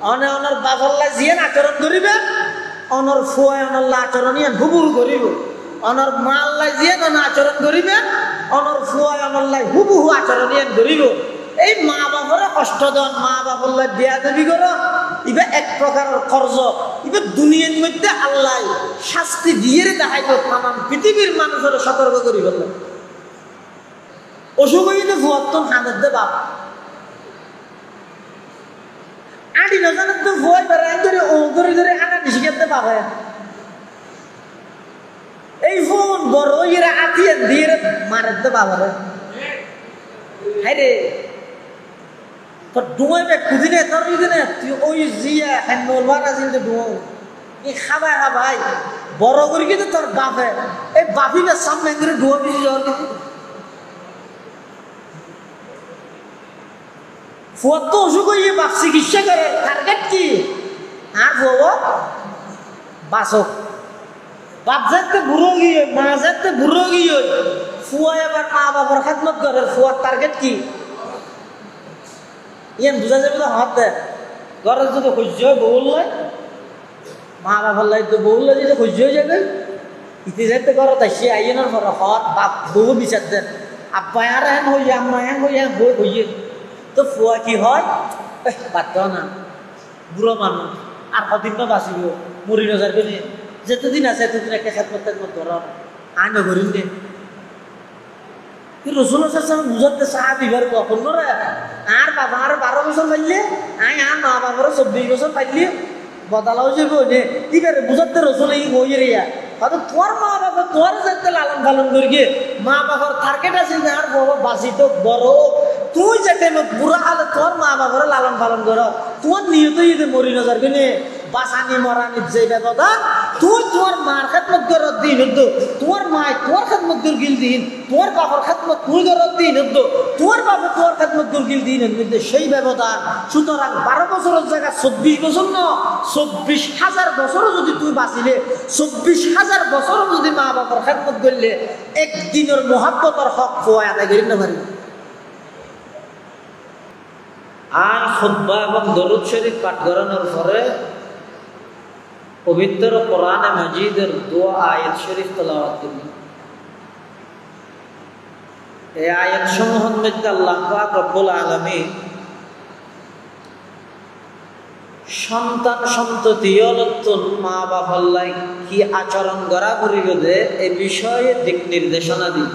অনে অনর বাফল্লা জিয়ান আচরণ করিবে অনর ফুয়ায় অনল্লা আচরণ ইয়ান হুবহু করিব অনর মা আল্লাহ জিয়ান অন আচরণ করিবে অনর ফুয়ায় অনল্লাই হুবহু আচরণ ইয়ান করিব এই মা বাপরে কষ্ট দেন মা বাপল্লা বিয়া দেবী করো ইবে এক প্রকারের কর্জ ইবে দুনিয়ার মধ্যে আল্লাহ শাস্তি দিয়ে দেখাইতো তামাম পৃথিবীর মানুষের সতর্ক করি বলল অসুখ হইলে ফুয়াত্তন হাতের দে বাপ আড়ি নজানের তো ভয় বেড়ায় ধরে ও ধরে ধরে আনা নিশিখাতে পাবে এই ফোন বড় ইয়ে আতিয়ে দিয়ে মারাতে পাবে হাই রে তোর ডুমাই বে কুদিনে তোর ইদিনে তুই ওই জিয়া হ্যান বলবার আছে যে ডুমো এই খাবাই খাবাই বড় করে কিন্তু তোর বাপে এই বাপিটা সামনে করে ডুয়া বেশি যাওয়ার কিছু ফুয়ার তো অসুখ হইয়ে বাপ চিকিৎসা করে টার্গেট কি আর বউ বাসক বাপ যাতে বুড়ো গিয়ে মা যাতে বুড়ো গিয়ে ফুয়া এবার মা বাবার খেদমত করে ফুয়ার টার্গেট কি ইয়ান বুঝা যাবে তো হাত দেয় ঘরের যদি সহ্য হয় বউল লয় মা বাবার লাই তো বউল লয় যদি সহ্য হয়ে যাবে ইতি যাইতে ঘর তাইসে আইনের ঘর হত বাপ বউ বিচার দেন আব্বা আর হ্যান হইয়া আম্মা হ্যান হইয়া বই হইয়ে তো ফুয়া কি হয় বাদ না বুড়ো মানুষ আর কদিন তো বাঁচিব মরি নজার করে যেতদিন আছে এতদিন একটা খেদমত ধর আইন করিম দে রসুল বুঝাতে চাহা দিবার কখন রে আর বাবা আর 12 বছর পাইলে আই আর মা বাবার 24 বছর পাইলে বদলাও যাবো নে দিবারে বুঝাতে রসুল এই বই রিয়া হয়তো তোর মা বাবা তোর যাতে লালন পালন করি গিয়ে মা বাবার টার্গেট আছে যে আর বাবা বাঁচি তো বড় তুই যেতে বুড়া হালে তোর মা বাবার লালন পালন কর তোর নিয়ত ইয়ে মরি নজর কিনে বাসানি মরানি যে ব্যবস্থা তুই তোর মার খেদমত করার দিন হতো তোর মায় তোর খেদমত গিল দিন তোর বাবার খেদমত তুই করার দিন হতো তোর বাবা তোর খেদমত গিল দিন মধ্যে সেই ব্যবধান সুতরাং 12 বছরের জায়গা 24 বছর ন 24,000 বছরও যদি তুই বাঁচিলে 24,000 বছরও যদি মা বাবার খেদমত করলে একদিনের মহাব্বতের হক পোয়া আদায় করি না পারি আর খুতবা এবং দরুদ শরীফ পাঠ করানোর পরে পবিত্র কোরআনে মাজিদের দোয়া আয়াত শরীফ তেলাওয়াত করবেন এই আয়াত সমূহের মধ্যে আল্লাহ পাক রব্বুল আলামিন সন্তান সন্ততি নতুন মা বাবার লাই কি আচরণ করা করিবে এই বিষয়ে দিক নির্দেশনা দিন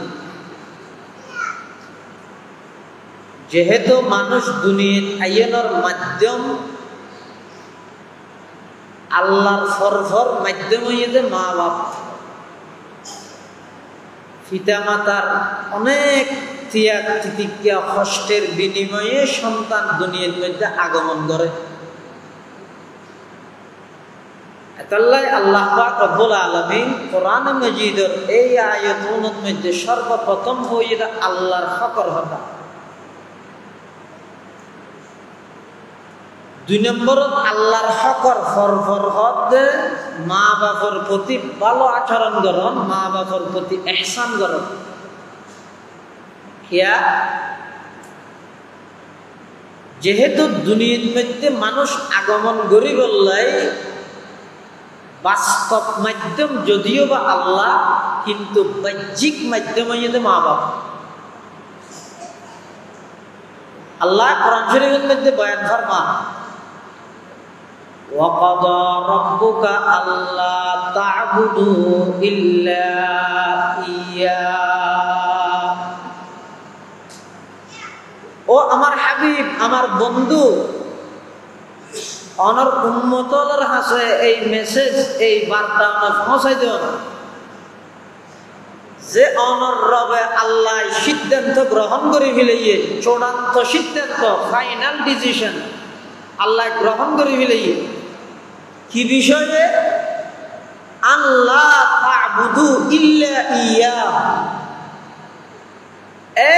যেহেতু মানুষ দুনিয়ার আইনের মাধ্যম আল্লাহর ফরফর মাধ্যম হইতে মা বাপ পিতা মাতার অনেক ত্যাগ তিতিক্ষা কষ্টের বিনিময়ে সন্তান দুনিয়ার মধ্যে আগমন করে এতাল্লাই আল্লাহ পাক রব্বুল আলামিন কোরআন মাজিদের এই আয়াতুনের মধ্যে সর্বপ্রথম হইতে আল্লাহর হকর হতা 2 নম্বর আল্লাহর হকর ফরফর হতে মা বাবার প্রতি ভালো আচরণ করন মা বাবার প্রতি ইহসান করন কিয়া যেহেতু দুনিয়ার মধ্যে মানুষ আগমন করি বললাই বাস্তব মাধ্যম যদিও বা আল্লাহ কিন্তু বাহ্যিক মাধ্যম হইতে মা বাবা আল্লাহ কোরআন শরীফের মধ্যে বয়ান ফরমা وَقَضَى رَبُّكَ أَلَّا تَعْبُدُوا إِلَّا إِيَّاهُ ও আমার হাবিব আমার বন্ধু অনর উম্মতর কাছে এই মেসেজ এই বার্তা পৌঁছাই দেন যে অনর রবে আল্লাহ সিদ্ধান্ত গ্রহণ করে ফেলিয়ে চূড়ান্ত সিদ্ধান্ত ফাইনাল ডিসিশন আল্লাহ গ্রহণ করে ফেলিয়ে কি বিষয়ে আল্লাহ তা'বুদু ইল্লা ইয়া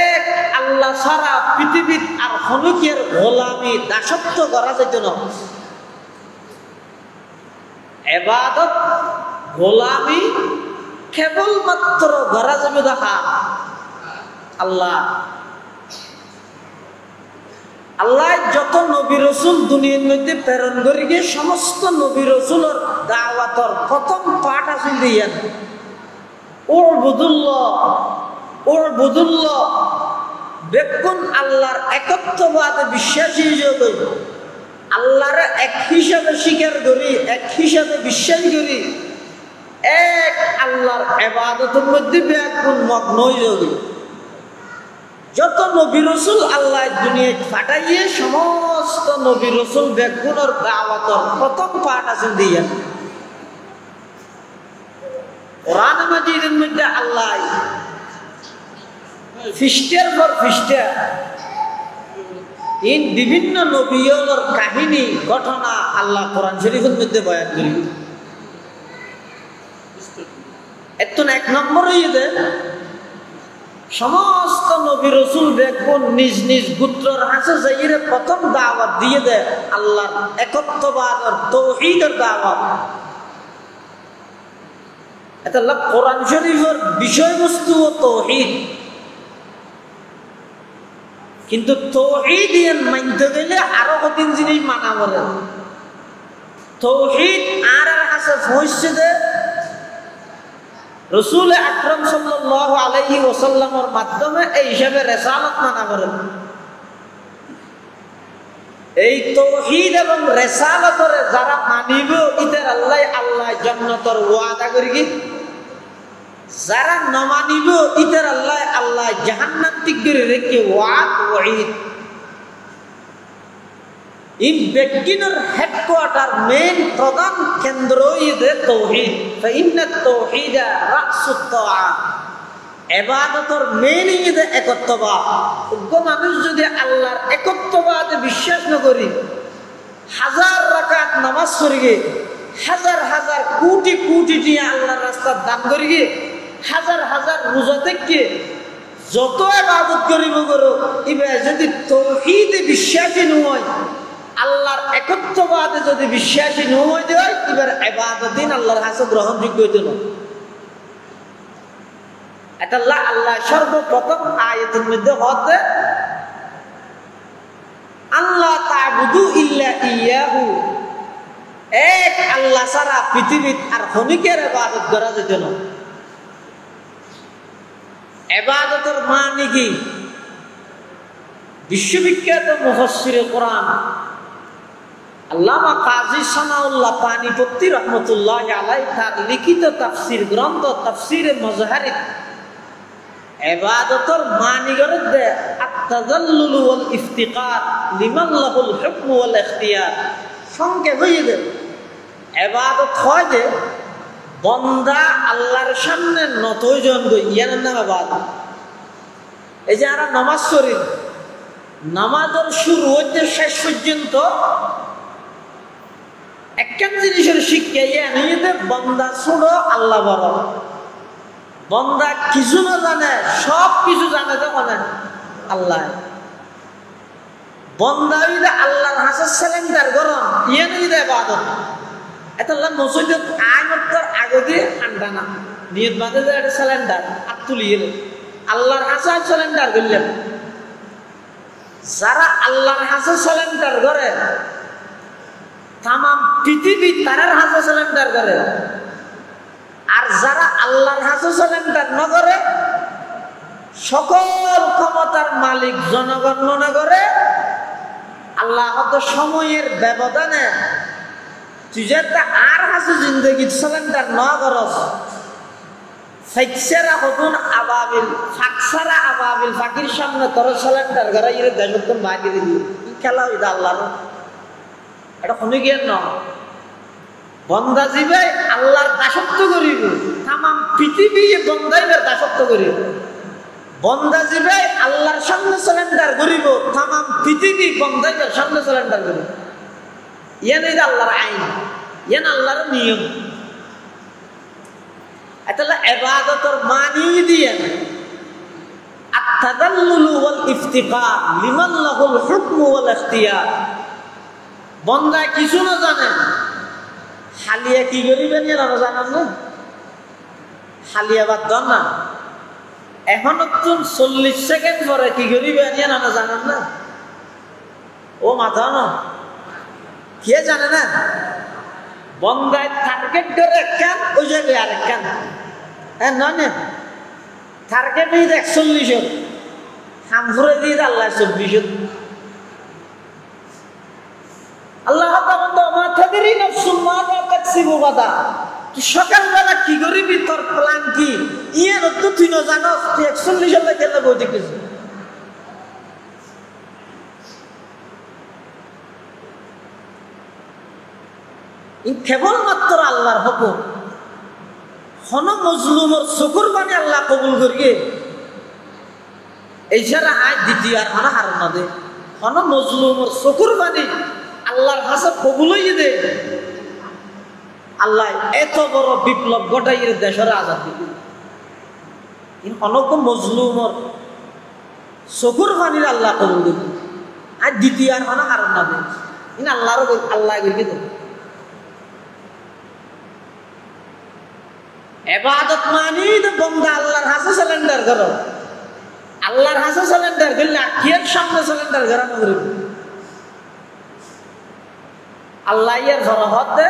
এক আল্লাহ ছাড়া পৃথিবীর আর হনুকের গোলামি দাসত্ব করা যেত না ইবাদত গোলামি কেবলমাত্র করা যাবে দেখা আল্লাহ আল্লাহ যত নবী রসুল দুনিয়ার মধ্যে প্রেরণ করে গিয়ে সমস্ত নবী রসুলের দাওয়াতর প্রথম পাঠ আছে দিয়েন উবুদুল্লাহ বেকুন আল্লাহর একত্ববাদে বিশ্বাসী হিসেবে আল্লাহর এক হিসাবে স্বীকার করি, এক হিসাবে বিশ্বাস করি, এক আল্লাহর ইবাদতের মধ্যে বেকুন মগ্ন হয়ে যাবে। যত নবী রসুল আল্লাহ দুনিয়ায় পাঠাইয়ে সমস্ত নবী রসুল বেগুনের দাওয়াতর প্রথম পাঠ আছে দিয়ে কোরআন মাজিদের মধ্যে আল্লাহ ফিস্টের পর ফিস্টা এই বিভিন্ন নবীর কাহিনী ঘটনা আল্লাহ কোরআন শরীফের মধ্যে বয়ান করি। এত এক নম্বরই সমস্ত নবী রসুল দেখুন নিজ নিজ গোত্রের হাসে যাইরে প্রথম দাওয়াত দিয়ে দেয় আল্লাহর একত্ববাদ আর তাওহীদের দাওয়াত। এটা কোরআন শরীফের বিষয়বস্তু ও তাওহীদ, কিন্তু তাওহীদ মানতে গেলে আরো কঠিন জিনিস মানা বলে। তাওহীদ আর হাসে পৌঁছে দেয় রসুল আকরাম সাল্লাল্লাহু আলাইহি ওয়াসাল্লামের মাধ্যমে এই হিসাবে রিসালাত মানা করেন। এই তাওহীদ এবং রিসালাতের যারা মানিব ইদের আল্লাহ জান্নাতের ওয়াদা করি, যারা না মানিব ইদের আল্লাহ জাহান্নাম ঠিক করে রেখে ওয়াঈদ। এই ব্যক্তির হেডকোয়ার্টার মেইন প্রধান কেন্দ্র ইদে তাওহীদ। ফাইন্নাত তাওহীদা রাসুত তাআত, ইবাদতের মেইন ইদে একত্ববাদ। মানুষ যদি আল্লাহর একত্ববাদে বিশ্বাস না করি, হাজার রাকাত নামাজ পড়ি, হাজার হাজার কোটি কোটি দিয়ে আল্লাহর রাস্তায় দান করি, হাজার হাজার রোজা থেকে যত ইবাদত করিব করো, এবার যদি তাওহীদে বিশ্বাসী নয়, আল্লাহর একত্ববাদে যদি বিশ্বাসী নয় দেয়, এবার ইবাদতিন আল্লাহর কাছে গ্রহণযোগ্য হইত না। এটা আল্লাহ সর্বপ্রথম আয়াতের মধ্যে হতে আল্লাহ তা'বুদু ইল্লা ইয়াহু, এক আল্লাহ ছাড়া পৃথিবীর আর খনিকের ইবাদত করা যেত না। ইবাদতের মানে কি? বিশ্ববিখ্যাত মুফাসসিরে কোরআন আল্লামা কাজী সানাউল্লাহ পানিপত্তি রহমতুল্লাহি আলাইহি তার লিখিত তাফসীর গ্রন্থ তাফসীরে মুজাহারিদ ইবাদতের মানে করে দে আত-তাযাল্লুল ওয়াল ইফতিকার লিমান লাহুল হুকম ওয়াল ইখতিয়ার। সংক্ষেপ হয়ে দে ইবাদত হয় যে বান্দা আল্লাহর সামনে নত হয়ে জন গই ইয়ার নাম ইবাদত। এই যে আমরা নামাজ পড়ি, নামাজের শুরু হইতে শেষ পর্যন্ত একখান জিনিসের শিক্ষা ইয়ে বন্দা ছোড়ো আল্লাহ বড়। বন্দা কিছু না জানে, সব কিছু জানে যখন আল্লাহ। বন্দা যদি আল্লাহর হাসে সিলিন্ডার গরম ইয়ে নিয়ে ইবাদত। এটা মসজিদত আইনতর আগে দিয়ে ঠান্ডা না নিয়ত বাঁধে যে একটা সিলিন্ডার আর তুলিয়ে আল্লাহর হাসে সিলিন্ডার করলেন। যারা আল্লাহর হাসে সিলিন্ডার করে তাম পৃথিবী তারার হাসে সিলিন্ডার করে, আর যারা আল্লাহর হাসে সিলিন্ডার না করে সকল ক্ষমতার মালিক জনগণ মনে করে আল্লাহ হয়তো সময়ের ব্যবধানে তুই যে আর হাসে জিন্দগি সিলিন্ডার না করস ফাইকসারা হতুন আবাবিল ফাকসারা আবাবিল ফাকির সামনে তোর সিলিন্ডার করে ইরে দেশত্তম বাকি দিবি খেলা হইতা আল্লাহর। এটা শুনি গিয়ে ন বন্দা জীবে আল্লাহর দাসত্ব করিব, তাম পৃথিবী বন্দাইবের দাসত্ব করিব। বন্দা জীবে আল্লাহর সামনে সিলিন্ডার করিব, তাম পৃথিবী বন্দাইবের সামনে সিলিন্ডার করিব। ইয়ান এটা আল্লাহর আইন, ইয়ান আল্লাহর নিয়ম। এটা ইবাদতের মানি দিয়ে আত-তাযাল্লুল ওয়াল ইফতিকার লিমান লাহুল হুকম ওয়াল ইখতিয়ার। বন্দা কিছু না জানে, হালিয়া কি করিবেন জানান না? হালিয়া বাদ দন না, এখন 40 সেকেন্ড পরে কি করিবেন জানান না? ও মাথা ন কে জানে না বন্দায় টার্গেট ধরে একখান ওই জায়গায় আরেকখান হ্যাঁ নয় টার্গেট দিয়ে 41 হামফুরে দিয়ে আল্লাহ 24 আল্লাহ সকালবেলা কি করবি তোর প্ল্যান কি ইয়ে তো তুই না জানো 41 কেন বই দেখেছি কেবলমাত্র আল্লাহর হুকুম হন মজলুমর চকুর পানি আল্লাহ কবুল করিয়ে এই ছাড়া আয় দ্বিতীয় আর হন হার না দে হন মজলুমর চকুর পানি আল্লাহর কাছে কবুল হইয়ে দে আল্লাহ এত বড় বিপ্লব ঘটাইয়ে দেশের আজাদ দিবে কিন্তু অনক মজলুমর চকুর পানির আল্লাহ কবুল দিবে আর দ্বিতীয় আর হন হার না দে কিন্তু আল্লাহর আল্লাহ করিয়ে দেবে এবাদত মানি তো বন্দা আল্লাহর হাসে সিলিন্ডার করো আল্লাহর হাসে সিলিন্ডার করলে আখির সামনে সিলিন্ডার করানো করবে আল্লাহ এর ফরহত দে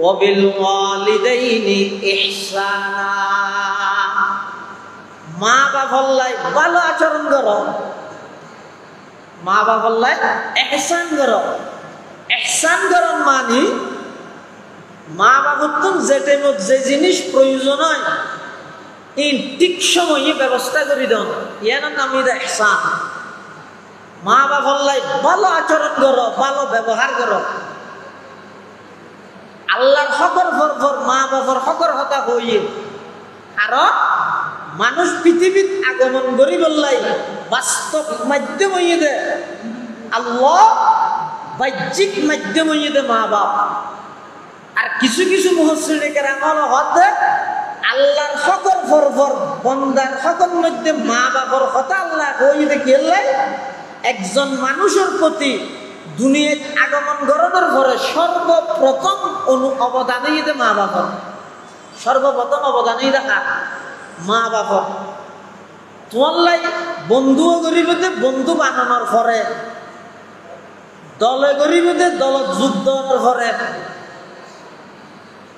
ওয়াবিল ওয়ালিদাইনি ইহসানা মা বাবার ভালো আচরণ করো মা বাবার ইহসান করো ইহসান করো মানি মা বাবার তো যে টাইমত যে জিনিস প্রয়োজন হয় ইন ঠিক সময়ে ব্যবস্থা করে দেন ইয়ার নাম ইহসান মা বাবার ভালো আচরণ করো ভালো ব্যবহার করো আল্লাহর হকর ফর মা বাবার হকর হতা হইয়ে আর মানুষ পৃথিবীত আগমন করি বললাই বাস্তব মাধ্যম হইয়ে দে আল্লাহ বাহ্যিক মাধ্যম হইয়ে দে মা বাপ আর কিছু কিছু মুহসিনে কেরামল হতে আল্লাহর হকর ফর বন্দার হকর মধ্যে মা বাবার কথা আল্লাহ হইয়ে দে গেলে একজন মানুষের প্রতি দুনিয়ায় আগমন করানোর পরে সর্বপ্রথম অবদানই দে মা বাবার সর্বপ্রথম অবদানই দেখা মা বাবার তোমার লাই বন্ধুও গরিবতে বন্ধু বানানোর পরে দলে গরিবতে দল যুদ্ধ দেওয়ার পরে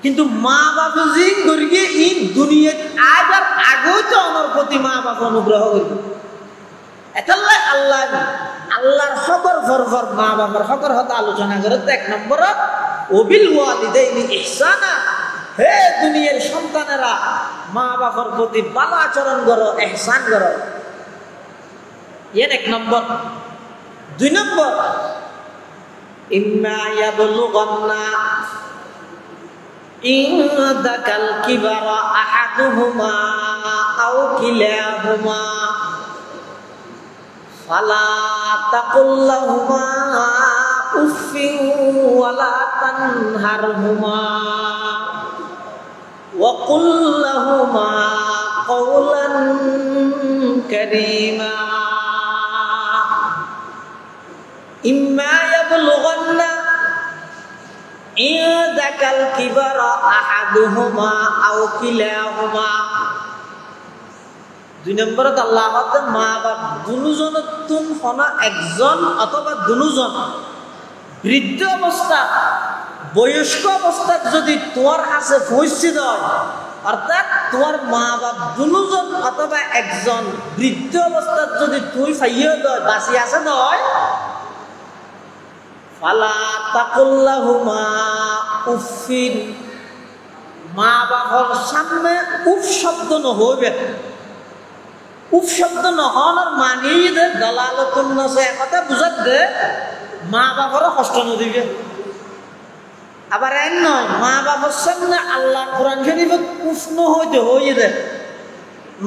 কিন্তু মা বাবা জি গরিবে এই দুনিয়ায় আজ আর আগেও তো আমার প্রতি মা বাবা অনুগ্রহ করবে এটাল্লাই আল্লাহ আল্লাহর হকর ফর মা বাবার হকর হতে আলোচনা করে তো 1 নম্বর ওবিল ওয়ালিদাইনি ইহসানা হে দুনিয়ার সন্তানেরা মা বাবার প্রতি ভালো আচরণ করো ইহসান করো এর 1 নম্বর 2 নম্বর ইম্মা ইয়াবলুগান্না ইনদাকাল কিবারা আহাদুহুমা আও কিলাহুমা ফালা তাকুল্লাহুমা উফিন ওয়ালা তানহারহুমা ওয়া কুল্লাহুমা কওলান কারীমা ইম্মা ইয়াবলুগান্না ইনদাকাল কিবারা আহাদুহুমা আও কিলাহুমা 2 নম্বরত আল্লাহ মা বাপ দুজন তুম হনা একজন অথবা দুজন বৃদ্ধ অবস্থা বয়স্ক অবস্থায় যদি তোমার কাছে পৌঁছিত হয় অর্থাৎ তোমার মা বাপ দুজন অথবা একজন বৃদ্ধ অবস্থায় যদি তুই পাইয়ে দেয় বাঁচি আছে নয় ফালা তাকুল্লাহুমা উফিন মা বাবার সামনে উফ শব্দ নহইবে উফ শব্দ নহনার মানিয়ে দে দলালতুন নসে কথা বুঝাত দে মা বাবারও কষ্ট নদিবে আবার এন নয় মা বাবার সামনে আল্লাহ কোরআন শরীফে উফ নহইতে হইয়ে দে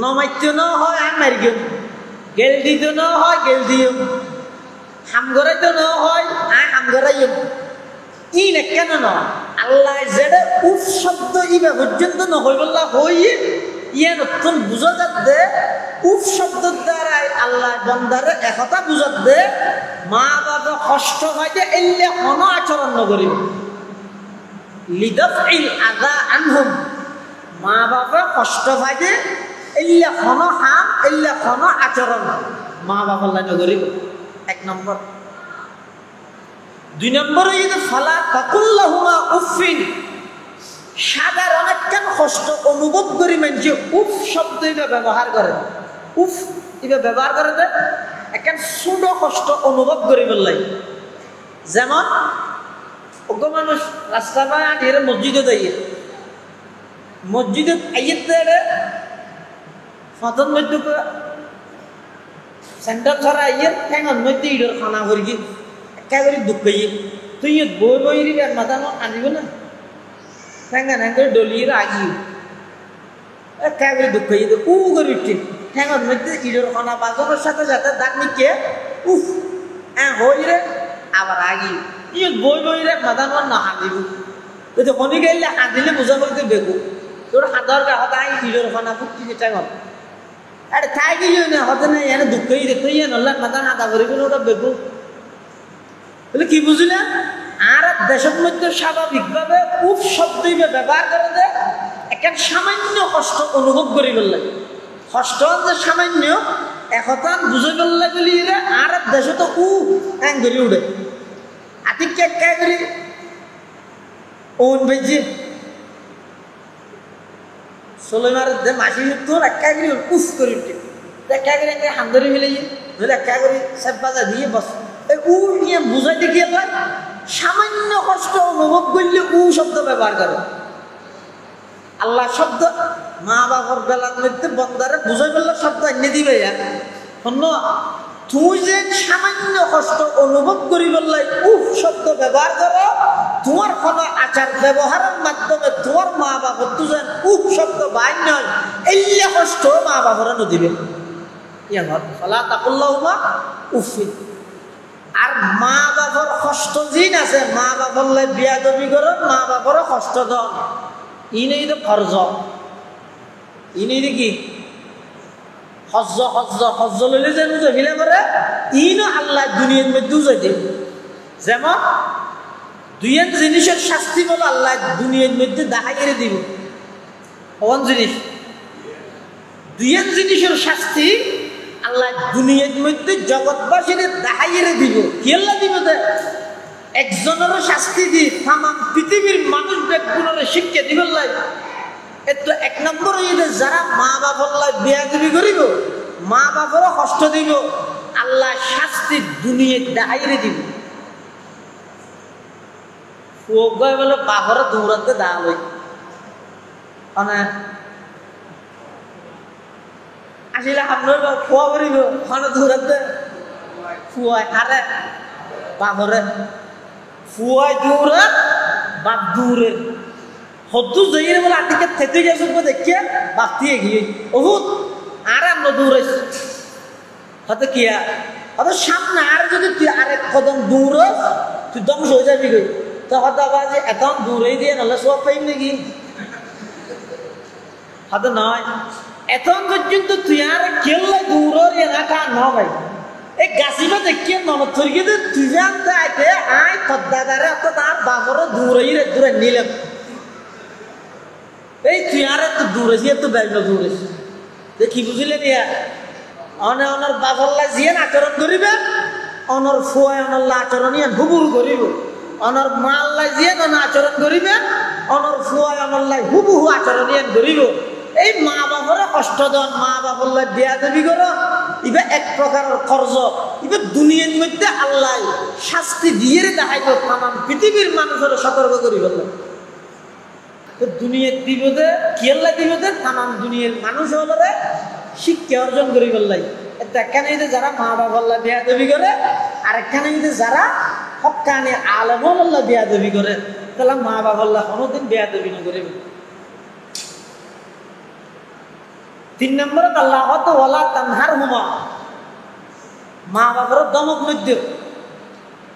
নমাইতে ন হয় আর মারিও গেল দিতে ন হয় গেল দিও হাম গড়াইতে ন হয় আর হাম গড়াইও ই না কেন ন আল্লাহ যেটা উফ শব্দ ইবা পর্যন্ত নহইবল্লা হইয়ে ইয়ে নতুন বুঝা যাত দে উফ শব্দের দ্বারাই আল্লাহ বন্দারে একথা বুঝাত দে মা বাবা কষ্ট হয় যে এলে কোনো আচরণ নকরিব লিদাফইল আযা আনহুম মা বাবা কষ্ট হয় যে এলে কোনো হাম এলে কোনো আচরণ মা বাবা লাই নকরিব 1 নম্বর 2 নম্বরে যদি ফালা তাকুল্লাহুমা উফিন, সাধারণ একটা কষ্ট অনুভব করি মানুষ উফ শব্দ ব্যবহার করে, উফ এটা ব্যবহার করে দে একটা ছোট কষ্ট অনুভব করি বললাই। যেমন অজ্ঞ মানুষ রাস্তা পায় আটিয়ে মসজিদে দাঁড়িয়ে, মসজিদে আইয়ের দেড়ে ফতন মধ্য সেন্টার ছড়া আইয়ের ঠেঙর মধ্যে ইডর খানা করি একেবারে দুঃখ তুই বই বই মাথা আনিব না ঠেঙ্গা ঠেঙ্গে ডলিয়ে আগিয়ে একেবারে দুঃখ উ করে উঠছে ঠেঙর মধ্যে ইডর খানা বাজানোর সাথে সাথে দাগ নিকে উফ হই রে আবার আগিয়ে ইয়ে বই বই রে মাথা না হাঁদিব তো শনি গাইলে হাঁদিলে বোঝা বলতে বেগু তোর হাতার হতা ইডর খানা ফুটছি ঠেঙর আরে তাই গিয়ে না হতে না এনে দুঃখ তুই নল্লা মাথা হাতা করিবি না ওটা বেগু বলে কি বুঝলেন? আর দেশের মধ্যে স্বাভাবিকভাবে উফ শব্দই ব্যবহার করে দে একটা সামান্য কষ্ট অনুভব করি বললে, কষ্ট যে সামান্য একতান বুঝে বললে গেলি রে আর দেশে তো উ হ্যাং করি উঠে আতিকে একা করি ওন বেজি সোলেমার যে মাসি তোর একা করি উফ করি উঠে একা করে একটা হান্দরি মিলে ধরে একা করি সব বাজা দিয়ে বস উ নিয়ে বুঝাইতে গিয়ে সামান্য কষ্ট অনুভব করলে উ শব্দ ব্যবহার করে। আল্লাহ শব্দ মা বাবার বেলার মধ্যে বন্দারে বুঝাই বললে শব্দ এনে দিবে অন্য তুই যে সামান্য কষ্ট অনুভব করি বললে উফ শব্দ ব্যবহার করো, তোমার কোনো আচার ব্যবহারের মাধ্যমে তোমার মা বাবার তুই যেন উফ শব্দ বাইর নয় এলে কষ্ট মা বাবারা নদিবে ফলা তাকুল্লাহুমা উফিন। আর মা বাবার কষ্ট জিন আছে, মা বাবার লাই বিয়া দবি করো, মা বাবারও কষ্ট দন ইনেই তো ফরজ, ইনেই কি হজ্জ হজ্জ হজ্জ লইলে যে বুঝে ফিলে করে ইনও আল্লাহ দুনিয়ার মধ্যে বুঝাই দেব। যেমন দুইয়ের জিনিসের শাস্তি বলো আল্লাহ দুনিয়ার মধ্যে দেখাইয়ে দিব। কোন জিনিস? দুইয়ের জিনিসের শাস্তি আল্লাহ দুনিয়ার মধ্যে জগৎবাসীর দেখাইয়ে দিব। কি আল্লাহ দিব? একজনের শাস্তি দি তাম পৃথিবীর মানুষ ব্যক্তিগুলোর শিক্ষা দিব। এতো 1 নম্বর যারা মা বাবার বেয়াদবি করিব, মা বাবারও কষ্ট দিব, আল্লাহ শাস্তি দুনিয়ায় দেখাইয়ে দিব। বলে বাপরে দৌড়াতে দেওয়া হই মানে আসলে আপনার খোয়া করিব ওখানে দৌড়াতে ফুয়ায় আরে বাপরে ফুয়ায় দৌড়ে বাপ দৌড়ে হদ্দু যাইয়ে বলে আটিকে থেতে গেছে দেখিয়ে বাপ দিয়ে গিয়ে বহুত আর আমরা দৌড়াইছি হয়তো কি হয়তো সামনে আর যদি তুই আরেক কদম দৌড়স তুই ধ্বংস হয়ে যাবি গই তো হয়তো আবার যে এখন দৌড়াই দিয়ে নাহলে সব পাইম নাকি হয়তো নয় এখন পর্যন্ত তুই আর কেল্লাই দৌড়র এলাকা ন ভাই এই গাছিবা দেখিয়ে মনত থই গিয়ে তুই জানতে আইতে আয় তদ্দাদারে অত তার বাবরও দৌড়াই রে দূরে নিলাম এই তুই আর একটু দৌড়েছি এত ব্যাগ দৌড়েছি দেখি বুঝলেন ইয়া অনে অনর বাবল্লা জিয়ান আচরণ করিবে অনর ফুয়ায় অনল্লা আচরণ ইয়ান হুবুহু করিব অনর মা আল্লাহ জিয়ান অন আচরণ করিবে অনর ফুয়ায় অনল্লাহ হুবুহু আচরণ ইয়ান করিব। এই মা বাবারে কষ্ট দেন, মা বাবার বেয়াদবি করো, ইবে এক প্রকারের কর্জ, ইবে দুনিয়ার মধ্যে আল্লাহ শাস্তি দিয়ে দেখাইব তামাম পৃথিবীর মানুষের সতর্ক করি বলল। তো দুনিয়ার দিবতে কি আল্লাহ দিবতে তামাম দুনিয়ার মানুষ হলে শিক্ষা অর্জন করি বললাই। একখানে যারা মা বাবার বেয়াদবি করে, আরেকখানে যারা হক্কানি আলেম আল্লাহ বেয়াদবি করে, তাহলে মা বাবার কোনোদিন বেয়াদবি না করিবে। 3 নম্বরে আল্লাহ ওয়ালা তানহারহুমা, মা বাবার দমক মধ্য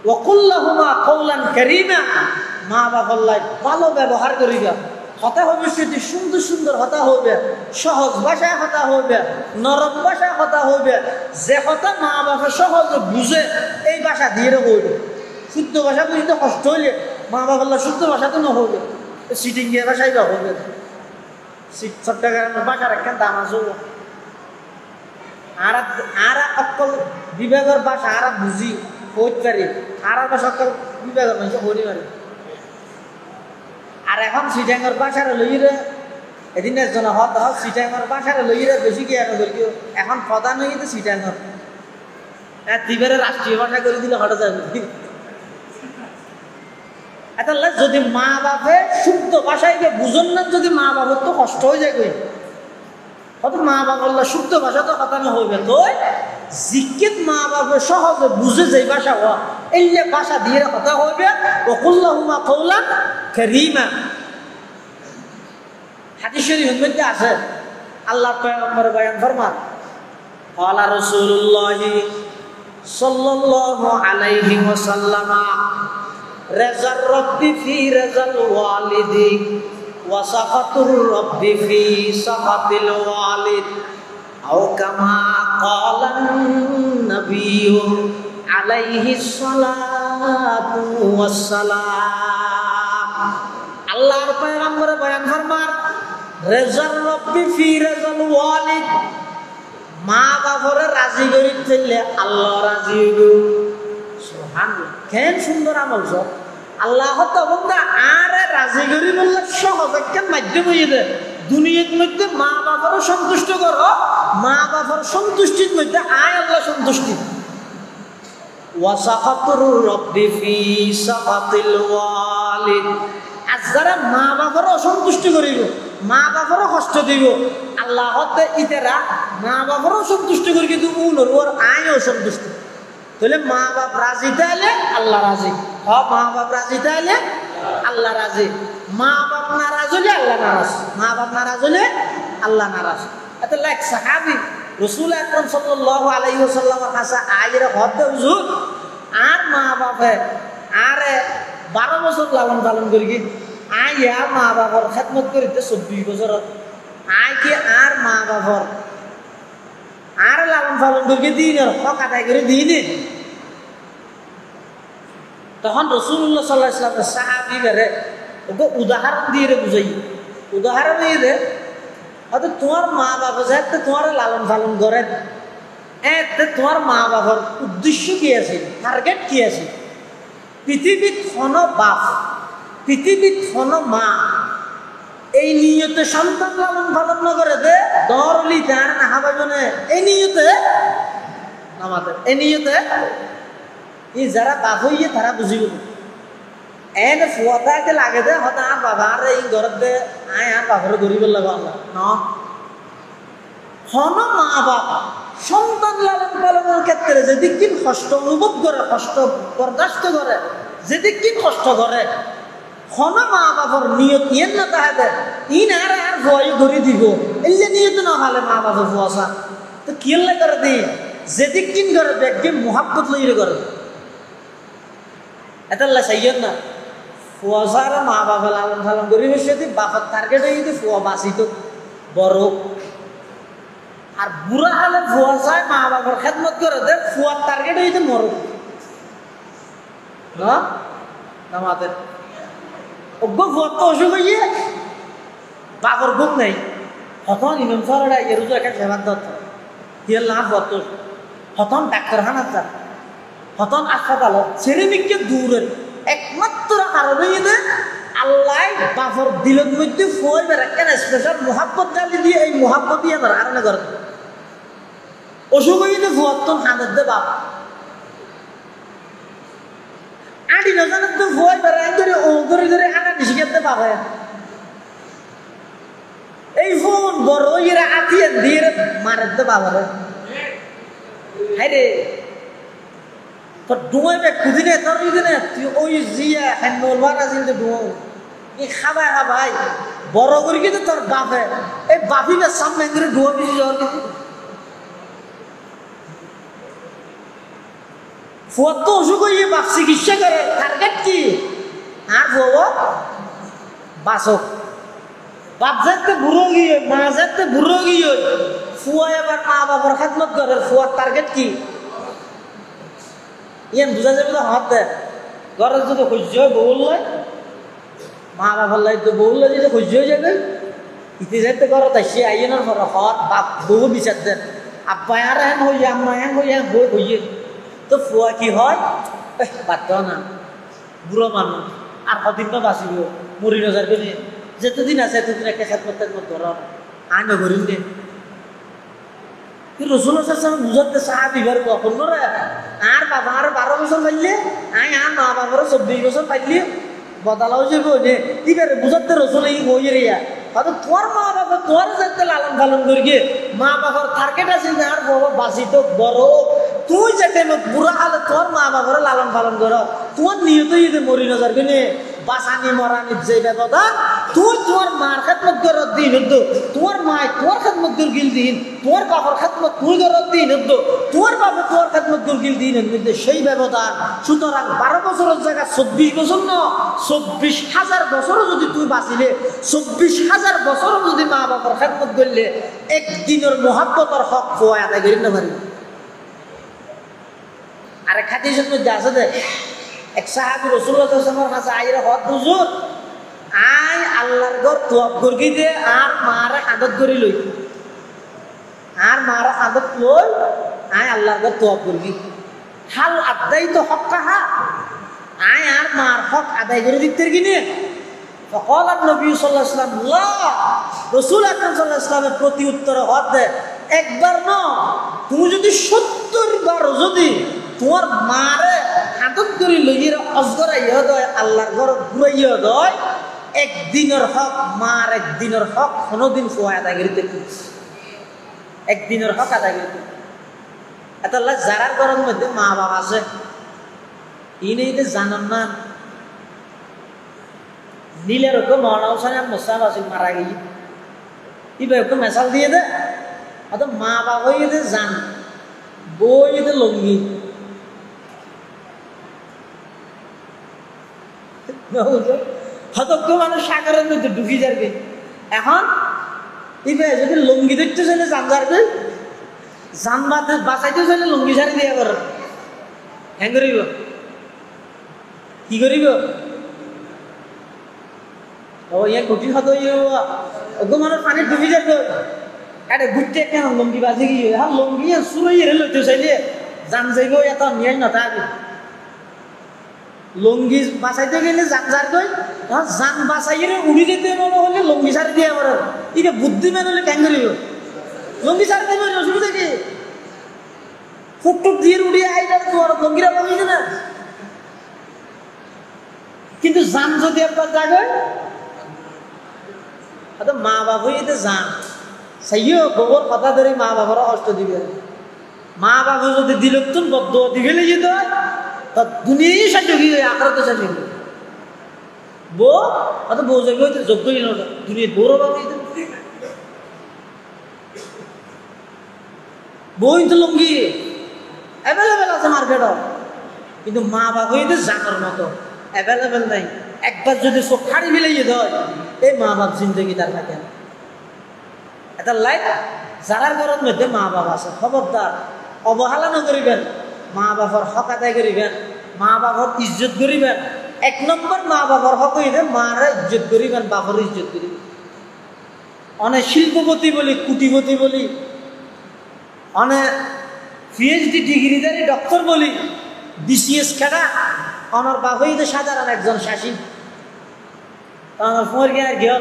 ওয়াকুল লাহুমা কওলান কারীমা, মা বাবার ভালো ব্যবহার করিবা। কথা হবে সেটি সুন্দর সুন্দর কথা হবে, সহজ ভাষায় কথা হবে, নরম ভাষায় কথা হবে, যে কথা মা বাবা সহজ বুঝে এই ভাষা দিয়ে হইবে। শুদ্ধ ভাষা বুঝতে কষ্ট হইলে মা বাবার শুদ্ধ ভাষা তো না হবে, সিটিং দিয়ে ভাষাই বা হবে। চট্টগ্রামের ভাষার একখান দাম আছে আর অকল বিভাগের ভাষা আর বুঝি হইতে পারি আর ভাষা বিভাগের মানুষ হরি মারে আর এখন সিটাঙ্গর বাসারে লইরে এদিন একজন হত হক সিটাঙ্গর বাসারে লইরে বেশি কি এখন করি এখন প্রধান হয়ে গেছে সিটাঙ্গর দিবারে রাষ্ট্রীয় ভাষা করে দিলে হঠাৎ যাবে এটা যদি মা বাপে শুদ্ধ ভাষায় বুঝন না যদি মা বাবার তো কষ্ট হয়ে যায় কই হয়তো মা বাবার শুদ্ধ ভাষা তো কথা না হইবে তো জিজ্ঞেস মা বাপে সহজে বুঝে যে ভাষা হওয়া এই ভাষা দিয়ে কথা হইবে ওকুল্লাহুমা কওলান কারীমা হাদিস শরীফের মধ্যে আছে আল্লাহ পয়গম্বর বয়ান ফরমান ক্বালা রাসূলুল্লাহ সাল্লাল্লাহু আলাইহি ওয়াসাল্লাম রাজার রব্বি ফি রাজাল ওয়ালিদি ওয়া সাখাতুর রব্বি ফি সাখাতিল ওয়ালিদ আও কামা ক্বালান নবিয়্যু আলাইহি সালাতু ওয়াস সালাম আল্লাহর পয়গম্বর বয়ান ফরমান রাজার রব্বি ফি রাজাল ওয়ালিদ মা বাবারে রাজি করি ফেললে আল্লাহ রাজি হইব সুবহানাল্লাহ কেন সুন্দর আমল সব আল্লাহ তো বন্ধা আরে রাজি করি বললে সহজ একটা মাধ্যম হয়ে যায় দুনিয়ার মধ্যে মা বাবারও সন্তুষ্ট করো মা বাবার সন্তুষ্টির মধ্যে আয় আল্লাহ সন্তুষ্টি ওয়া সাখাতুর রব্বি ফি সাখাতিল ওয়ালিদ আর যারা মা বাবার অসন্তুষ্ট করিব মা বাবারও কষ্ট দিব আল্লাহ হতে ইতেরা মা বাবারও সন্তুষ্ট করি কিন্তু ওর আয়ও সন্তুষ্ট তাহলে মা বাপ রাজি তাইলে আল্লাহ রাজি মা বাপ রাজি তাইলে আল্লাহ রাজি মা বাপ নারাজ হলে আল্লাহ নারাজ মা বাপ নারাজ হলে আল্লাহ নারাজ এত লাইক সাহাবী রাসূল আকরাম সাল্লাল্লাহু আলাইহি ওয়াসাল্লামের কাছে আইরে হতে হুজুর আর মা বাপে আরে 12 বছর লালন পালন করি কি আইয়া মা বাবার খেদমত করিতে 24 বছর আই কি আর মা বাবার আর লালন পালন করি দিনের হক আদায় করে দিইনি তখন রাসূলুল্লাহ সাল্লাল্লাহু আলাইহি ওয়াসাল্লামের সাহাবী বেরে ওকে উদাহরণ দিয়ে বুঝাই উদাহরণ দিয়ে হয়তো তোমার মা বাবা যাতে তোমার লালন পালন করে এতে তোমার মা বাবার উদ্দেশ্য কি আছে টার্গেট কি আছে পৃথিবীর কোনো বাপ পৃথিবীর কোনো মা এই নিয়তে সন্তান লালন পালন না করে দে দরলি তার না হাবাজনে এই নিয়তে আমাদের এই নিয়তে এই যারা বাপ হইয়ে তারা বুঝিব এনে ফুয়াতে লাগে দে হতা আর বাবা আর এই ঘরের দে আয় আর বাবার গরিব লাগা না হন মা বাপ সন্তান লালন পালনের ক্ষেত্রে যেদিক কি কষ্ট অনুভব করে কষ্ট বরদাস্ত করে যেদিক কি কষ্ট করে হন মা বাবার নিয়ত ইয়েন না তাহাতে ইন আর ভয় ধরে দিব এলে নিয়ত না হলে মা বাবার ফুয়াশা তো কিল্লা করে দি যেদিক কিন করে ব্যক্তি মোহাব্বত লইরে করে এটা চাইয়েন না ফুয়াশার মা বাবা লালন পালন করি সেটি বাবার টার্গেট হয়ে যদি ফুয়া বাঁচিত বড় আর বুড়া হলে ফুয়া চায় মা বাবার খেদমত করে দে ফুয়ার টার্গেট হইতে মর না আমাদের অজ্ঞ ফুয়ার তো অসুখ হইয়ে বাঘর ঘুম নেই হতন ইমাম সাহেবরা এর একটা সেবার দত্ত হিয়াল না ফুয়ার তো হতন ডাক্তারখানা যা হতন হাসপাতাল ছেড়ে দূরের একমাত্র কারণ হইতে আল্লাহ বাফর দিলের মধ্যে ফুয়াই বেড়া কেন স্পেশাল মোহাব্বত জালি দিয়ে এই মোহাব্বত দিয়ে আমার আরনে করে অসুখ হইতে ফুয়ার তো হাতের দে বাপ আড়ি না জানেন তো ফুয়াই বেড়া ধরে ও ধরে ধরে আনা নিশি খেতে পাবে এই ফোন বড় ইয়ে আতিয়ে দিয়ে মারে দে বাবারে হাই রে তোর ডুঁয়ে বে খুদিনে তোর ইদিনে তুই ওই জিয়া হ্যাঁ নলবার আছিল তো ডুঁয়ো এই খাবাই খাবাই বড় করে কিন্তু তোর বাপে এই বাপিবে সামনে করে ডুঁয়ো বেশি যাওয়ার কিছু ফুয়ার তো অসুখ হইয়ে বাপ চিকিৎসা করে টার্গেট কি আর ফুয়াবো বাসক বাপ যাতে বুড়ো গিয়ে মা যাতে বুড়ো গিয়ে ফুয়া এবার মা বাবার খেদমত করে ফুয়ার টার্গেট কি ইয়ান বুঝা যাবে তো হাত দেয় ঘরের যদি সহ্য হয় বউল লয় মা বাবার লাই তো বউল লয় যদি সহ্য হয়ে যাবে ইতি যাইতে ঘর তাইসে আইনের ঘর হত বাপ বউ বিচার দেন আব্বা আর হ্যাঁ হইয়া আম্মা হ্যাঁ হইয়া বই হইয়ে তো ফুয়া কি হয় বাদ না বুড়ো মানুষ আর কদিন বা বাঁচিব মরি নজার করে যেতদিন আছে এতদিন একটা খেদমত ধর আইন করিম দে রসুল বুঝাতে সাহাবিবার কখন আর বাবা আর 12 বছর পাইলে আর মা বাবার 24 বছর পাইলে বদলাও যাব নে এবারে বুঝাতে রসুল এই বই রিয়া হয়তো তোর মা বাবা তোর যাতে লালন পালন করিয়ে মা বাবার টার্গেট আছে আর বাবা বাঁচি তো বড় তুই যে টাইমে বুড়া হলে তোর মা বাবার লালন পালন কর তোর নিয়ত যদি মরি নজর কিনে বাঁচানি মরানি যে ব্যবধান তুই তোর মার খেদমত করার দিন হতো তোর মায় তোর খেদমত গিল দিন তোর বাবার খেদমত তুই করার দিন হতো তোর বাবা তোর খেদমত গিল দিন কিন্তু সেই ব্যবধান সুতরাং 12 বছরের জায়গা 24 বছর ন 24,000 বছরও যদি তুই বাঁচিলে 24,000 বছরও যদি মা বাবার খেদমত করলে একদিনের মহাব্বতর হক খোয়া আদায় করি না পারি আরে খাদিজার মধ্যে আছে দে এক সাহাবী রাসূলুল্লাহ সাল্লাল্লাহু আলাইহি ওয়াসাল্লামের কাছে আইরা হদ হুজুর আই আল্লাহর ঘর তোয়াব করগি দে আর মারে আদত করি লই আর মারে আদত লই আই আল্লাহর ঘর তোয়াব করগি হাল আদাই তো হক কাহা আই আর মার হক আদায় করে দিতে গিনে فقال النبي صلى الله عليه وسلم لا রাসূল আকরাম সাল্লাল্লাহু আলাইহি ওয়াসাল্লামের প্রতি উত্তর হদ দে একবার না তুমি যদি 70 বার যদি তোমার মারে আদত করে লইয়ের অজগরাইয়া দয় আল্লাহর ঘর ঘুরাইয়া দয় একদিনের হক মার একদিনের হক কোনোদিন খোয়া আদায় করিতে একদিনের হক আদায় করিতে এত যারার ঘরের মধ্যে মা বাবা আছে ইনি জানান না নীলের ওকে মহানা হোসেন মোসাফ আসিল মারা গিয়ে ইবে ওকে মেসাল দিয়ে দে অত মা বাবা ইয়ে জান বই ইয়ে লঙ্গি হতজ্ঞ মানুষ সাগরের মধ্যে ঢুকি যাবে এখন ইবে যদি লঙ্গি দেখতে চাইলে জান যাবে জান বাঁচাইতে চাইলে লঙ্গি ছাড়ি দিয়ে কর হ্যাঁ করিব কি করিব ও ইয়ে কঠিন হত ওগো মানুষ পানি ডুবি যাবে আরে ঘুরতে কেন লঙ্গি বাজি গিয়ে হ্যাঁ লঙ্গি সুরই লইতে চাইলে জান যাইব এত নিয়ে না থাকবে লঙ্গি বাঁচাইতে গেলে জান যার কই জান বাঁচাইলে উড়ি যেতে মনে হলে লঙ্গি ছাড়ি দিয়ে আমার এটা বুদ্ধি মেনে হলে কেন করিব লঙ্গি ছাড়ি দেবে অসুবিধা কি ফুটটুক দিয়ে উড়িয়ে আইলে তোমার লঙ্গিরা পাবি না কিন্তু জান যদি একবার জাগে মা বাবু এতে জান সেইও গোবর কথা ধরে মা বাবারও কষ্ট দিবে মা বাবু যদি দিলতুন বদ্ধ দিবে যেত তা দুনিয়াই সাহায্য গিয়ে আখরাতে সাহায্য বউ অত বউ যাবে হইতে যোগ্য দুনিয়া বউরও বাবু বউ তো লঙ্গি অ্যাভেলেবেল আছে মার্কেট কিন্তু মা বাবু এতে জানার মতো অ্যাভেলেবেল নাই একবার যদি চোখ খাড়ি মিলাইয়ে দেয় এই মা বাপ জিন্দগি তার থাকে এটা লাইফ যারার ঘরের মধ্যে মা বাবা আছে খবরদার অবহেলা নকরিবেন মা বাবার হক আদায় করিবেন মা বাবার ইজ্জত করিবেন 1 নম্বর মা বাবার হক হইলে মারা ইজ্জত করিবেন বাবার ইজ্জত করিবেন অনেক শিল্পপতি বলি কুটিপতি বলি অনেক পিএইচডি ডিগ্রিধারী ডক্টর বলি বিসিএস খেলা আমার বাবা হইতে সাধারণ একজন শাসী আমার ফোর গিয়ে গিয়ে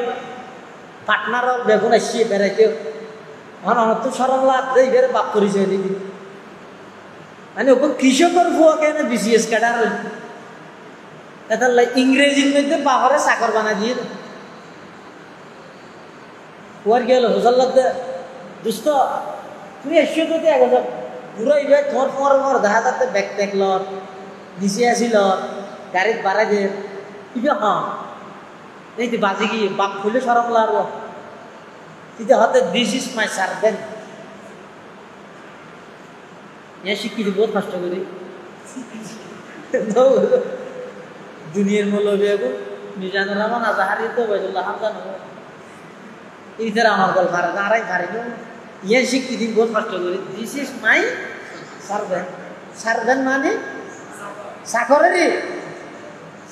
পাটনার বেগুন আসিয়ে বেড়াইতে আমার তো সরল লাভ এইবারে বাপ পরিচয় দিবি মানে ওকে কৃষকের ফুয়া কেন বিসিএস ক্যাডার এটা ইংরেজির মধ্যে বাবারে চাকর বানা দিয়ে ফুয়ার গেল হোসাল লাগতে দুস্থ তুই এসে তো এখন পুরো এইবার তোমার ফোয়ার ফোয়ার দেখা যাতে ব্যাগ ট্যাগ লত নিচে আসিল গাড়িত বাড়াই দে ইবে হ্যাঁ এই তো বাজি গিয়ে বাপ খুলে সরম লাগব কিন্তু হতে দিস ইজ মাই সার্ভেন্ট ইয়ে শিক্ষিত বহুত কষ্ট করি দুনিয়ার মূল্য বেগুন মিজানুর রহমান আজাহারি তো বাইদুল্লাহ হামদান ইধার আমার গল ভাড়া আড়াই ভাড়ি ইয়ে শিক্ষিত বহুত কষ্ট করি this is my servant servant মানে চাকরেরই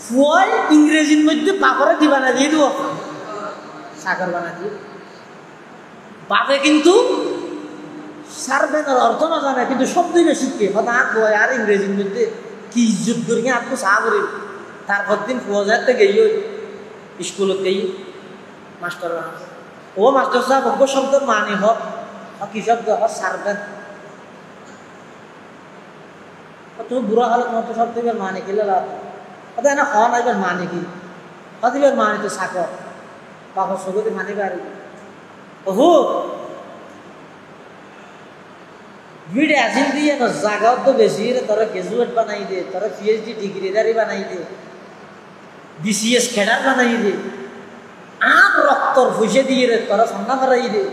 ফুয়াই ইংরেজির মধ্যে বাপরে দি বানা দিয়ে দিব সাগর বানা দিয়ে বাপে কিন্তু সার্ভেন্টের অর্থ না জানে কিন্তু শব্দ বেশি শিখে হঠাৎ বয় আর ইংরেজির মধ্যে কি ইজ্জত করি আপনি চা করি তারপর দিন ফুয়াজাতে গেই স্কুলত গেই মাস্টার ও মাস্টার সাহেব অজ্ঞ শব্দ মানি হোক কি শব্দ হোক সারবেন তুমি বুড়া হালত মতো শব্দ এবার মানে খেলে ওদের না হন এবার মানে কি এবার মানে তো সাকর বাবা সগতি মানে পারি ওহো ভিড়ে আসিল দিয়ে না জায়গাও তো বেশি রে তোরা গ্রাজুয়েট বানাই দে তোরা পিএইচডি ডিগ্রিদারি বানাই দে বিসিএস খেডার বানাই দে আর রক্তর পয়সা দিয়ে রে তোরা সামনা করাই দে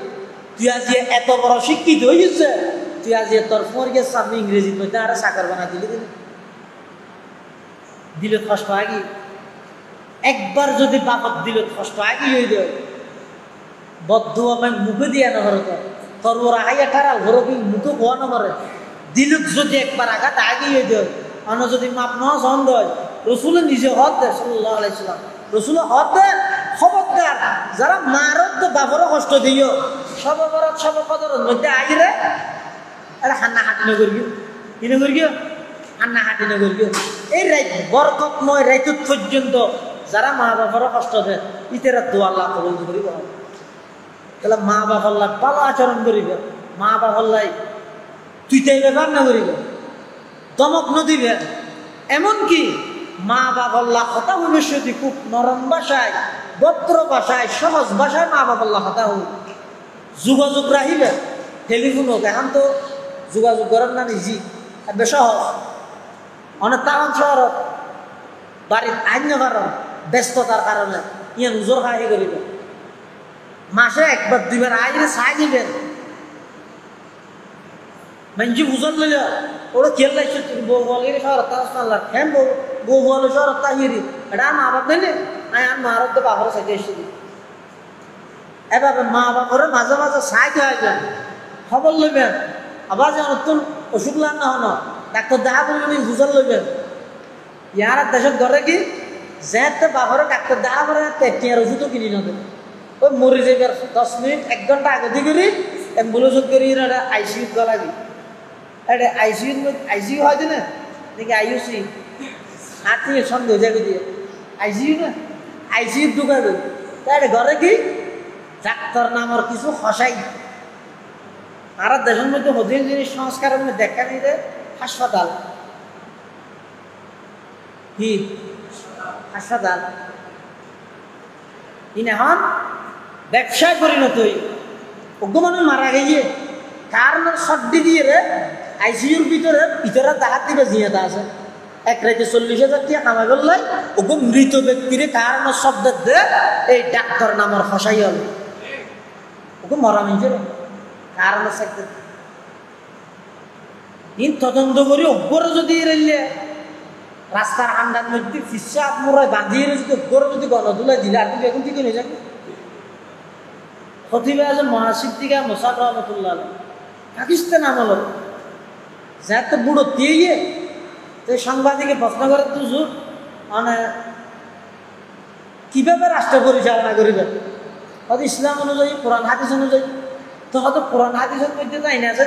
তুই আজ এত বড় শিক্ষিত হয়েছে তুই আজ তোর ফোর গেছ সামনে ইংরেজি মধ্যে আর সাকার বানা দিলি দিল কষ্ট আগে একবার যদি বাপত দিল কষ্ট আগে হয়ে যায় বদ্ধ আমায় মুখে দিয়ে না ঘর তোর ওরা হাইয়া ঠারাল ঘর মুখে বোয়া না মরে দিলুক যদি একবার আঘাত আগে হয়ে যায় অন্য যদি মাপ ন সন্দ হয় রসুলের নিজে হদ দেয় সাল্লাল্লাহু আলাইহি সাল্লাম রসুল হদ দেয় খবরদার যারা মারত বাপরও কষ্ট দিও সব বরত সব কদরের মধ্যে আইরে আরে হান্না হাঁটিনে করবি কিনে করবি হান্না হাঁটিনে করবি এই রাইত বরকতময় রাইত পর্যন্ত যারা মা বাবারও কষ্ট দেয় ইতেরা তো আল্লাহ কবুল করিব তাহলে মা বাবার ভালো আচরণ করিবে মা বাবার তুই তাই ব্যবহার না করিবে দমক নদিবে এমনকি মা বাবার কথা ভবিষ্যতে খুব নরম ভাষায় ভদ্র ভাষায় সহজ ভাষায় মা বাবার কথা হোক যোগাযোগ রাখিবে টেলিফোন হোক এখন তো যোগাযোগ করার না নিজে বেশ সহজ অনেক টাউন শহর বাড়ির আইন কারণ ব্যস্ততার কারণে ইয়ে নজর খাই করিবে মাসে একবার দুইবার আইলে চাই দিবেন মানুষ বুঝল লইল ওরা খেল লাগছে বউ বলে শহর তাল্লার হ্যাঁ বউ বলে শহর তাহিরি এটা মা বাপ দিলে আর মারত তো বাবার সাইডে এসে দিই এবার মা বাবার মাঝে মাঝে চাই খাওয়াইবেন খবর লইবেন আবার যে নতুন ওষুধ লান না হন ডাক্তার দেখা করবেন বুঝল লইবেন ইয়ার দেশের ঘরে কি যে বাবার ডাক্তার দেখা করে টিয়ার ওষুধও কিনি না দেবে ওই মরে যাবার 10 মিনিট 1 ঘন্টা আগে করি অ্যাম্বুলেন্স করি এটা আইসিইউ গলাবি এটা আইসিইউ হয় না নাকি আইইউসি হাত নিয়ে সন্দেহ জায়গা দিয়ে আইসিইউ না আইসিইউ ঢুকাবে তাই ঘরে কি ডাক্তার নামের কিছু হসাই আর দেশের মধ্যে হদিন জিনিস সংস্কারের মধ্যে দেখা নেই রে হাসপাতাল কি হাসপাতাল ইনহন ব্যবসায় পরিণত হই ওগো মানুষ মারা গিয়ে কারণ সর্দি দিয়ে রে আইসিইউর ভিতরে দাহাত দিবে জিয়াদা আছে এক রাতে 40,000 টাকা কামাই করলে ওগো মৃত ব্যক্তির কারণ শব্দ দে এই ডাক্তার নামের ফসাই হল ওগো মরা মিঞ্জে কারণ সাথে ইন তদন্ত করি ওগরে যদি রেলে রাস্তার আন্ডার মধ্যে ফিসা মোড়ায় বাঁধিয়ে যদি ওগরে যদি গণদুলাই দিলে আর এখন ঠিক হয়ে যাবে খতিবে আছে মহাসিদ্দিকা মোসাদ রহমতুল্লাহ পাকিস্তান আমল যাতে বুড়ো দিয়ে তো সাংবাদিকে প্রশ্ন করে তো জোর মানে কীভাবে রাষ্ট্র পরিচালনা করিবেন হয়তো ইসলাম অনুযায়ী কোরআন হাদিস অনুযায়ী তো হয়তো কোরআন হাদিসের মধ্যে তাই না আছে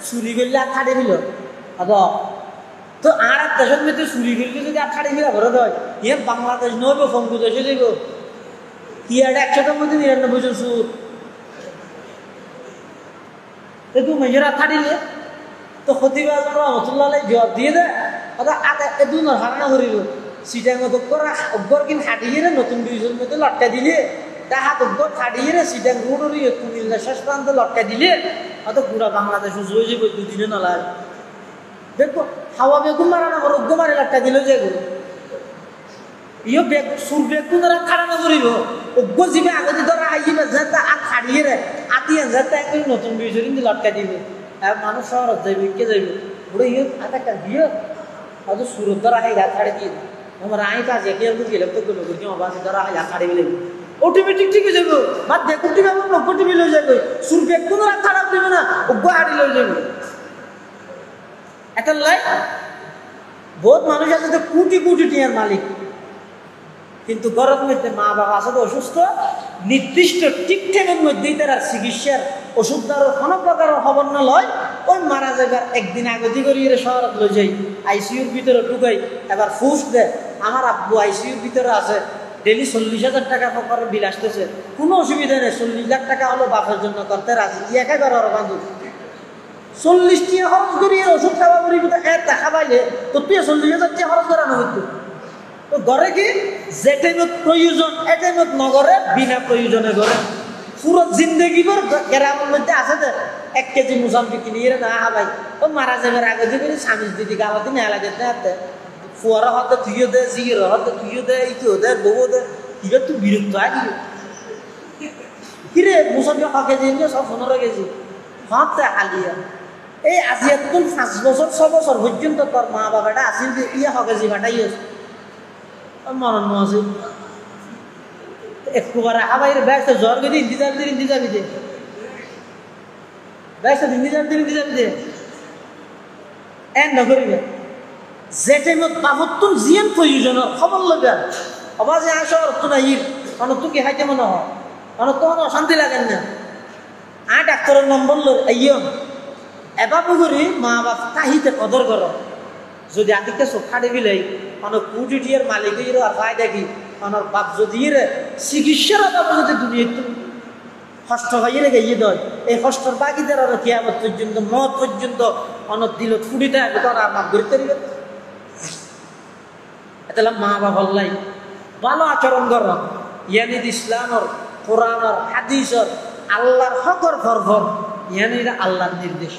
চুরি করলে আর খাটে দিল হয়তো তো আর এক দেশের মধ্যে চুরি করলে যদি আর খাটে ফিরা ঘরে দেয় ইয়ে বাংলাদেশ নইব ফঙ্গু দেশে যাইব কি আর 100টার মধ্যে 99 জন সুর একটু মেজরা থাড়িলে তো খতিব আজম রহমতুল্লাহ জবাব দিয়ে দেয় আগে দুজন হারানা করিল সিটার মতো করা অগ্গর কিন হাঁটিয়ে নতুন দুইজন মধ্যে লটকা দিলে তা হাত অগ্গর হাঁটিয়ে সিটার রোডরি কুমিল্লা শেষ প্রান্তে লটকা দিলে হয়তো পুরা বাংলাদেশ উজরে যাবে দুদিনে নলায় দেখবো হাওয়া বেগুন মারানো করে অগ্গ মারে লটকা দিলেও যাবো ইয়ে বেগ সুর বেগুন ধরা খারানা করিব অগ্গ যাবে আগতে ধরা আইবে যাতে আর হাঁটিয়ে আতিয়ে যাতে একদম নতুন দুইজন লটকা দিবে মানুষ শহর যাইবে কে যাইবে বুড়ো ইয়ে আটা দিয়ে হয়তো সুরত ধরা হয় গাছ ছাড়ে দিয়ে আমার আই কাজ একে গেলাম তো কোনো করছি আমার বাসে ধরা হয় গাছ ছাড়ে গেলে অটোমেটিক ঠিক হয়ে যাবে বা দেখুন টিভি আমার নব্বই টিভি লয়ে যাবে সুর বেগ কোনো রাত খারাপ দেবে না অজ্ঞ হাড়ি লয়ে যাবে একটা লাই বহুত মানুষ আছে তো কোটি কোটি টিয়ার মালিক কিন্তু গরম মধ্যে মা বাবা আসলে অসুস্থ নির্দিষ্ট ঠিকঠাকের মধ্যেই তারা চিকিৎসার ওষুধ দেওয়ার কোনো প্রকার খবর না লয় ওই মারা যাবার একদিন আগতি করিয়ে শহরত লই যাই আইসিইউর ভিতরে ঢুকাই এবার ফুস দেয় আমার আব্বু আইসিইউর ভিতরে আছে, ডেলি 40,000 টাকা করে বিল আসতেছে, কোনো অসুবিধা নেই, 40 লাখ টাকা হলো বাপের জন্য করতে রাজি, একা করে ওর বান্ধব 40 টাকা খরচ করি ওষুধ খাওয়া করি, দেখা পাইলে তো তুই 40,000 টাকা খরচ করানো হইতো। তো ঘরে কি যে টাইমত প্রয়োজন এ টাইমত নগরে, বিনা প্রয়োজনে ঘরে পুরো জিন্দগি ভর গ্রামের মধ্যে আছে যে 1 কেজি মুসাম্বি কিনিয়ে না ভাই, ও মারা যাবে আগে যে স্বামী দিদি গালাতে নেওয়া লাগে না, ফুয়ারা হতে তুইও দে, জিগের হতে তুইও দে, ইতিও দে, বউ দে, কিরে তুই বিরক্ত আগে কিরে মুসাম্বি 1 কেজি নিয়ে সব 15 কেজি হতে হালিয়া। এই আজি এখন 5 বছর 6 বছর পর্যন্ত তোর মা বাবাটা আসিল যে ইয়ে 1 কেজি বাটাই মরণ আছে একবারে আবাইরে ব্যস্ত জ্বর গেলে ইন্তিজার যাবি দে, ব্যস্ত ইন্তিজার যাবি দে এন নকরিবে। যে টাইমত বাবতুন জিয়ান প্রয়োজন খবর লগে অবাজে আসর তো নাই অনত কি হাইতে মনে হয়, অনত তখন অশান্তি লাগেন না। ডাক্তারের নম্বর লো আইয়ম এবাবু করি মা বাপ কাহিতে কদর কর, যদি আদিকে চোখা দিবিলাই অনেক কুটিটিয়ার মালিক আর ফায়দা কি, অনর বাপ যদি চিকিৎসার অভাবে যদি দুনিয়ায় কষ্ট হয়ে গিয়ে দেয়, এই কষ্টর বাকিদের আর কিয়ামত পর্যন্ত মত পর্যন্ত অনর দিল ফুটিতে আসবে, তোর আর মাপ করতে দিবে। এতলা মা বাবার লাই ভালো আচরণ কর, ইয়ানিদ ইসলামর কোরআনর হাদিসর আল্লাহর হকর ফরফর, ইয়ানিরা আল্লাহর নির্দেশ।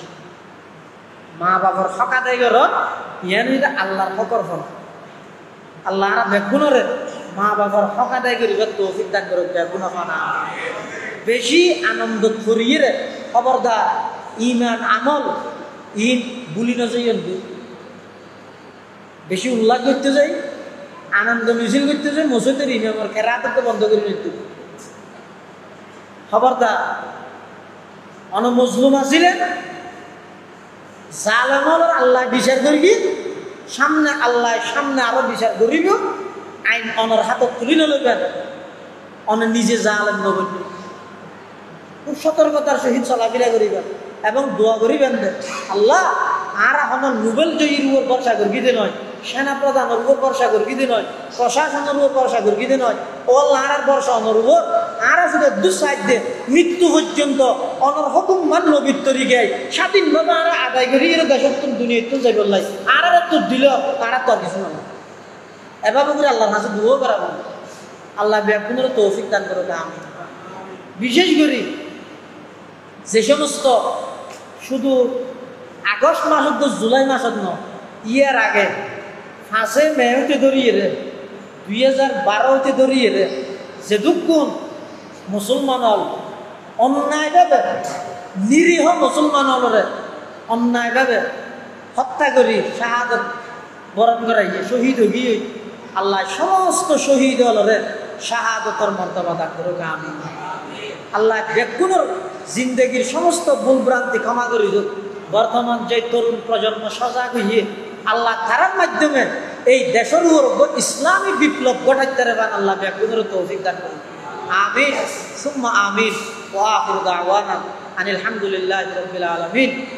মা বাবার হক আদায় কর, ইয়ানিরা আল্লাহর হকর ফর। আল্লাহ বেগুনরে মা বাবার হক আদায় করিবে তৌফিক দান করে, বেগুন না বেশি আনন্দ করিয়ে খবরদার ইমান আমল ইন বুলি না যাই, বেশি উল্লাস করতে যাই, আনন্দ মিছিল করতে যাই, মসজিদের ইমামের কেরাত বন্ধ করে নিতে। খবরদার মজলুম আছিলেন জালেমর আল্লাহ বিচার করিবি, সামনে আল্লাহ সামনে আরো বিচার করিব, আইন অনর হাতত তুলি নলবেন, অন নিজে জালেম নবেন। খুব সতর্কতার সহিত চলাফেরা করিবেন এবং দোয়া করিবেন আল্লাহ আর এখন নোবেল জয়ীর উপর ভরসা করিতে নয়, সেনা প্রধানের উপর ভরসা করিতে নয়, প্রশাসনের উপর ভরসা করিতে নয়, ও আল্লাহর ভরসা অনর উপর আর আসলে দুঃসাধ্য মৃত্যু পর্যন্ত অনর হুকুম মানল ভিতরি গাই স্বাধীনভাবে আর আদায় করি দেশত্তর দুনিয়া তো যাই বললাই আর তো দিল আর তো আর কিছু না। এভাবে করে আল্লাহর কাছে দোয়া করাবো, আল্লাহ ব্যাপনের তৌফিক দান করো। আমি বিশেষ করি যে সমস্ত শুধু আগস্ট মাসত জুলাই মাসত ন ইয়ার আগে 5 মে হইতে ধরিয়ে রে 2012 হইতে ধরিয়ে রে যে দুঃখুন মুসলমান হল অন্যায়ভাবে নিরীহ মুসলমান হলরে অন্যায়ভাবে হত্যা করি শাহাদত বরণ করাইয়ে শহীদ হইয়ে আল্লাহ সমস্ত শহীদ হলরে শাহাদতর মর্তবা দান করুক। আমি আল্লাহ বেগুনের জিন্দগির সমস্ত ভুলভ্রান্তি ক্ষমা করি। বর্তমান যে তরুণ প্রজন্ম সজাগ হইয়ে আল্লাহ তার মাধ্যমে এই দেশের উপর ইসলামী বিপ্লব ঘটাইতে পারেন, আল্লাহ বেগুনের তৌফিক দান করুন। আমিন সুম্মা আমিন ওয়া আখিরু দাওয়ানা আনিল হামদুলিল্লাহি রাব্বিল আলামিন।